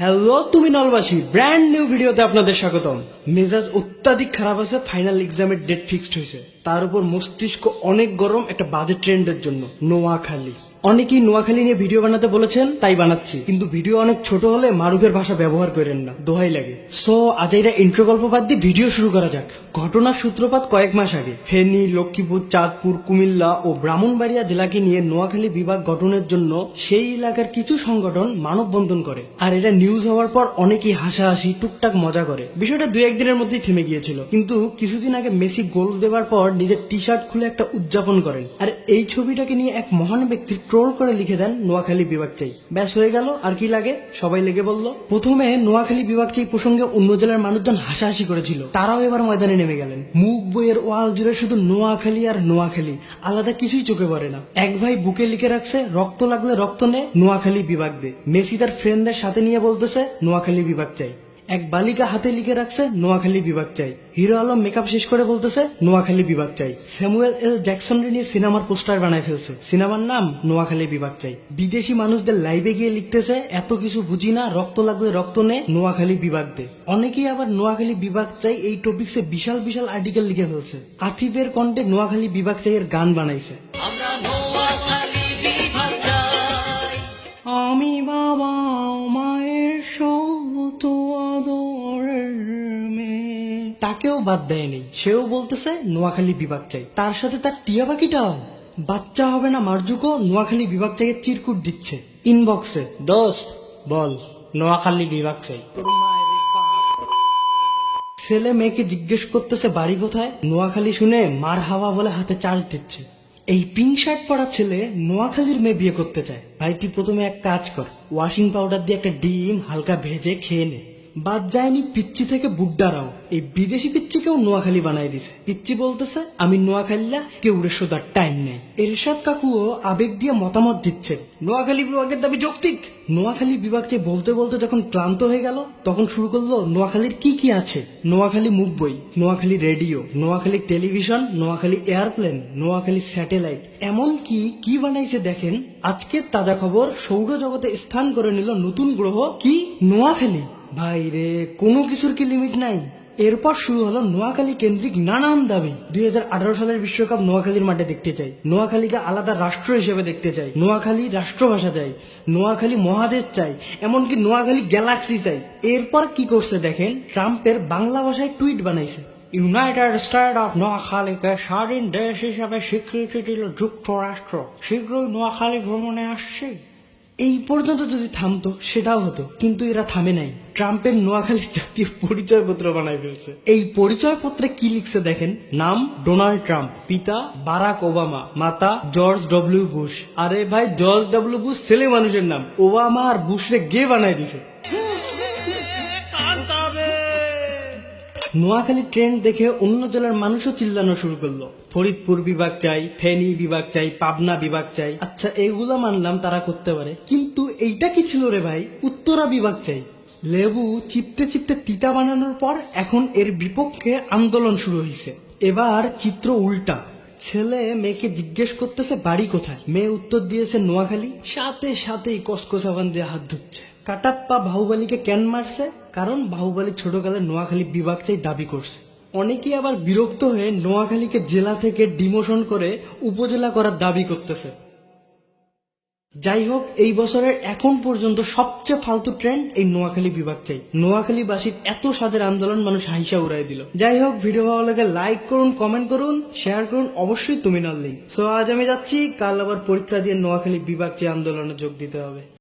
Hello তুমি নলবাসী brand new ভিডিওতে আপনাদের স্বাগতম। মেজাজ অত্যাধিক খারাপ আছে, ফাইনাল এক্সামের ডেট ফিক্সড হয়েছে, তার উপর মস্তিষ্ক অনেক গরম একটা বাজে ট্রেন্ডের জন্য। নোয়াখালী, অনেকেই নোয়াখালী নিয়ে ভিডিও বানাতে বলেছেন, তাই বানাচ্ছি, কিন্তু ভিডিও অনেক ছোট হলে মারুফের ভাষা ব্যবহার করেন না, দোহাই লাগে। সো আজাইরা ইন্ট্রো গল্প বাদ দিয়ে ভিডিও শুরু করা যাক। ঘটনার সূত্রপাত কয়েক মাস আগে ফেনী, লক্ষ্মীপুর, চাঁদপুর, কুমিল্লা ও ব্রাহ্মণবাড়িয়া জেলাকে নিয়ে নোয়াখালী বিভাগ গঠনের জন্য সেই এলাকার কিছু সংগঠন মানববন্ধন করে, আর এটা নিউজ হওয়ার পর অনেকেই হাসাহাসি টুকটাক মজা করে। বিষয়টা দুই একদিনের মধ্যেই থেমে গিয়েছিল, কিন্তু কিছুদিন আগে মেসি গোল দেওয়ার পর নিজের টি শার্ট খুলে একটা উদযাপন করেন, আর এই ছবিটাকে নিয়ে এক মহান ব্যক্তি ট্রোল করে লিখে দেন নোয়াখালী বিভাগ চাই। ব্যাস হয়ে গেল, আর কি লাগে, সবাই লেগে বলল। প্রথমে নোয়াখালী বিভাগ চাই প্রসঙ্গে অন্য জেলার মানুষজন হাসাহাসি করেছিল, তারাও এবার ময়দানে নেমে গেলেন। মুখ বইয়ের ওয়াল জুড়ে শুধু নোয়াখালী আর নোয়াখালী, আলাদা কিছুই চোখে পড়ে না। এক ভাই বুকে লিখে রাখছে, রক্ত লাগলে রক্ত নে, নোয়াখালী বিভাগ দে। মেসি তার ফ্রেন্ডদের সাথে নিয়ে বলতেছে নোয়াখালী বিভাগ চাই। এক বালিকা হাতে লিখে রাখছে নোয়াখালী বিভাগ চাই। হিরো আলম মেকআপ শেষ করে বলতেছে নোয়াখালী বিভাগ চাই। স্যামুয়েল এল জ্যাকসন নিয়ে সিনেমার পোস্টার বানায় ফেলছে, সিনেমার নাম নোয়াখালী বিভাগ চাই। বিদেশি মানুষদের লাইভে গিয়ে লিখতেছে এত কিছু বুঝি না, রক্ত লাগলে রক্ত নে, নোয়াখালী বিভাগ দে। অনেকেই আবার নোয়াখালী বিভাগ চাই এই টপিকসে বিশাল বিশাল আর্টিকেল লিখে ফেলছে। আতিফের কণ্ঠে নোয়াখালী বিভাগ চাই এর গান বানাইছে। আমি বাবা মায়ের সৌত আদরের মেয়ে, তাকেও বাদ দেয়নি, সেও বলতেছে নোয়াখালী বিভাগ চাই। তার সাথে তার টিয়া পাখিটাও। বাচ্চা হবে না মার্জুকো নোয়াখালী বিভাগ চাই চিরকুট দিচ্ছে ইনবক্সে, দোস্ত বল নোয়াখালী বিভাগ চাই। ছেলে মেয়েকে জিজ্ঞেস করতেছে বাড়ি কোথায়, নোয়াখালী শুনে মার হাওয়া বলে হাতে চার্জ দিচ্ছে। এই পিঙ্ক শার্ট পরা ছেলে নোয়াখালীর মেয়ে বিয়ে করতে চায়। ভাই তুই প্রথমে এক কাজ কর, ওয়াশিং পাউডার দিয়ে একটা ডিম হালকা ভেজে খেয়ে নে। বাদ যায়নি পিচ্চি থেকে বুড্ডারাও, এই বিদেশি পিচ্চিকেও নোয়াখালী বানাই দিছে। পিচ্চি বলতেছে আমি নোয়াখালীলা, কেউ উড়ে শোধার টাইম নেই। এরশাদ কাকুও আবেগ দিয়ে মতামত দিচ্ছে, নোয়াখালী বিভাগের দাবি যৌক্তিক। নোয়াখালী বিভাগকে বলতে বলতে যখন ক্লান্ত হয়ে গেল, তখন শুরু করলো নোয়াখালীর কি কি আছে। নোয়াখালী মুখ বই, Noakhali radio, Noakhali television, Noakhali airplane, Noakhali satellite, এমন কি কি বানাইছে দেখেন। আজকের তাজা খবর, সৌরজগতে স্থান করে নিল নতুন গ্রহ কি, নোয়াখালী। ভাই রে, কোনো কিছুর কি লিমিট নাই। এরপর শুরু হলো নোয়াখালী কেন্দ্রিক নানান দাবি। 2018 সালের বিশ্বকাপ নোয়াখালীর মাঠে দেখতে চাই, নোয়াখালীকে আলাদা রাষ্ট্র হিসেবে দেখতে চাই, নোয়াখালী রাষ্ট্রভাষা চাই, নোয়াখালী মহাদেশ চাই, এমনকি নোয়াখালী গ্যালাক্সি চাই। এরপর কি করছে দেখেন, ট্রাম্পের বাংলা ভাষায় টুইট বানাইছে, ইউনাইটেড স্টেট অফ নোয়াখালীকে স্বাধীন দেশ হিসাবে স্বীকৃতি দিল যুক্তরাষ্ট্র, শীঘ্রই নোয়াখালী ভ্রমণে আসছে। এই পর্যন্ত যদি থামতো সেটাও হতো, কিন্তু এরা থামে নাই। ট্রাম্পের নোয়াখালীর জাতীয় পরিচয়পত্র বানাই ফেলছে। এই পরিচয়পত্রে কি লিখছে দেখেন, নাম ডোনাল্ড ট্রাম্প, পিতা বারাক ওবামা, মাতা জর্জ ডব্লিউ বুশ। আরে ভাই, জর্জ ডব্লিউ বুশ ছেলে মানুষের নাম, ওবামা আর বুশরে গে বানাই দিছে। নোয়াখালী ট্রেন্ড দেখে অন্য জেলার মানুষও চিল্লানো শুরু করলো, ফরিদপুর বিভাগ চাই, ফেনী বিভাগ চাই, পাবনা বিভাগ চাই। আচ্ছা এগুলা মানলাম তারা করতে পারে, কিন্তু এইটা কি ছিল রে ভাই, উত্তরা বিভাগ চাই। লেবু চিপতে চিপতে তিতা বানানোর পর এখন এর বিপক্ষে আন্দোলন শুরু হয়েছে। এবার চিত্র উল্টা, ছেলে মেয়েকে জিজ্ঞেস করতেছে বাড়ি কোথায়, মেয়ে উত্তর দিয়েছে নোয়াখালী, সাথে সাথেই কসকসাবান দিয়ে হাত ধুচ্ছে। কাটাপ্পা বাহুবলীকে কেন মারছে, কারণ বাহুবলী ছোটকালে নোয়াখালী বিভাগ চাই দাবি করছে। অনেকেই আবার বিরক্ত হয়ে নোয়াখালীকে জেলা থেকে ডিমোশন করে উপজেলা করার দাবি করতেছে। যাই হোক, এই বছরের এখন পর্যন্ত সবচেয়ে ফালতু ট্রেন্ড এই নোয়াখালী বিভাগ চাই। নোয়াখালীবাসীর এত স্বাদের আন্দোলন মানুষ হাইসা উড়াই দিল। যাই হোক, ভিডিও ভালো লাগে লাইক করুন, কমেন্ট করুন, শেয়ার করুন, অবশ্যই তুমি নাল লিঙ্ক। সো আজ আমি যাচ্ছি, কাল আবার পরীক্ষা দিয়ে নোয়াখালী বিভাগ চাই আন্দোলনে যোগ দিতে হবে।